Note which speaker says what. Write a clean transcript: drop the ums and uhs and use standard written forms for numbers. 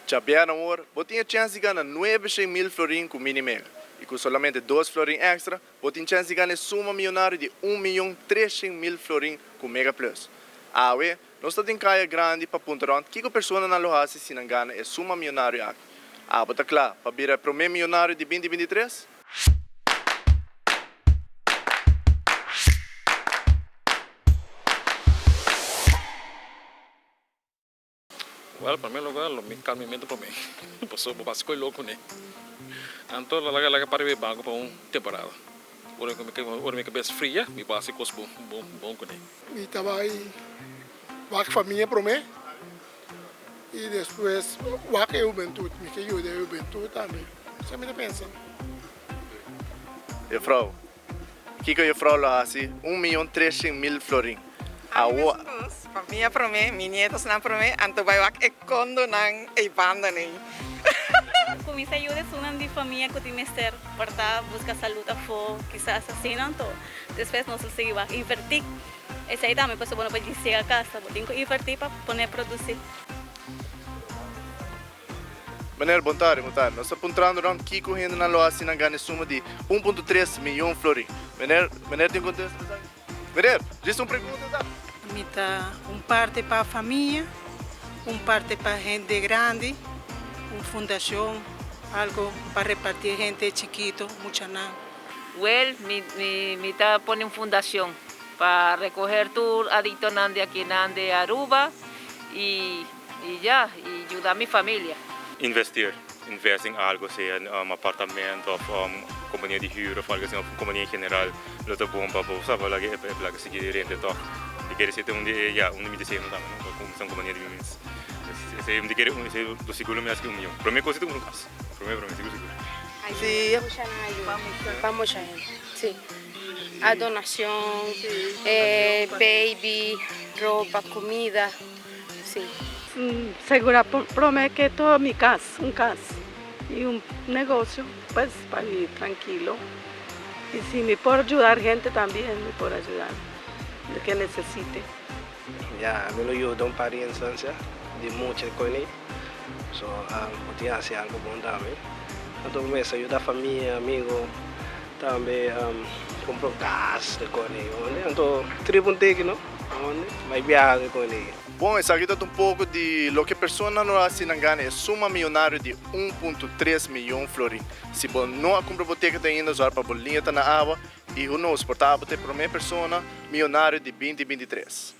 Speaker 1: Já bem amor, você tem a chance de ganhar 900.000 florins com Minimega. E com somente 2 florins extra, você tem a chance de ganhar suma milionária de 1.300.000 florins com Mega Plus. Awe, nós temos caia grande para apontar que a pessoa na loja se não ganha é suma milionária aqui. Você está claro para virar o primeiro milionário de 2023?
Speaker 2: Well, para mim lugar, lo me caminhamento para mim. Posso basco louco né. Anto laga para ver banco para temporada. Ora me cabeça fria, me base cos bom com né.
Speaker 3: E trabalho com a família para mim. E depois o que eu bentudo, me que eu bentudo também. Você me pensa.
Speaker 1: E frau, que a frau lá assim, 1.300.000 florins.
Speaker 4: Família para mim, minhas netas não para mim, anto vai o condo não e banda nem.
Speaker 5: Com isso ajuda uma de família que tem ser para buscar saúde a fo, quizás assim não tô. Depois nós seguimos invertir. Esse aí também passou para chegar a casa, tem que invertir para poder produzir.
Speaker 1: Maneiro, bom tarde. Nós estamos apontando que correndo na loja assim, ganha suma de 1.3 milhão florins. Maneiro, tem contexto? Maneiro, diz uma pergunta, tá?
Speaker 6: Mita parte para a família, parte para gente grande, fundação, algo para repartir gente chiquito, mucha não.
Speaker 7: Well, mi está poniendo fundación para recoger tu adicto de aquí de Aruba y ayudar a mi familia.
Speaker 8: Investera em algo, seja apartamento ou companhia de hyra ou algo assim, companhia general, låta bom para bolsa, para lagi plaga seguir rente toque. De querer ser me dizer não também, não como são companhia de bens. Se me querer do seguro me acho que milhão. Para mim coisa tem caso. Para mim seguro.
Speaker 9: Sí, vamos a ir. Sí. A donación, baby, ropa, comida, sí.
Speaker 6: Segura promete que toda mi casa, casa y un negocio, pues para vivir tranquilo. Y si me puedo ayudar gente también, me puedo ayudar, lo que necesite.
Speaker 10: Ya, me lo ayudo para instancia de muchas cosas. So, podía hacer algo bom também. Entonces, ayudar a família, amigos, também comprar gas de coisa. Então, tribuntei, não? Vai viajar com ele.
Speaker 1: Bom, isso aqui é um pouco de lo que a pessoa não assim não ganha é suma milionária de 1.3 milhão florins. Se você não compra boteca ainda, usar para bolinha tá na água e não exportar para a primeira pessoa milionário de 2023.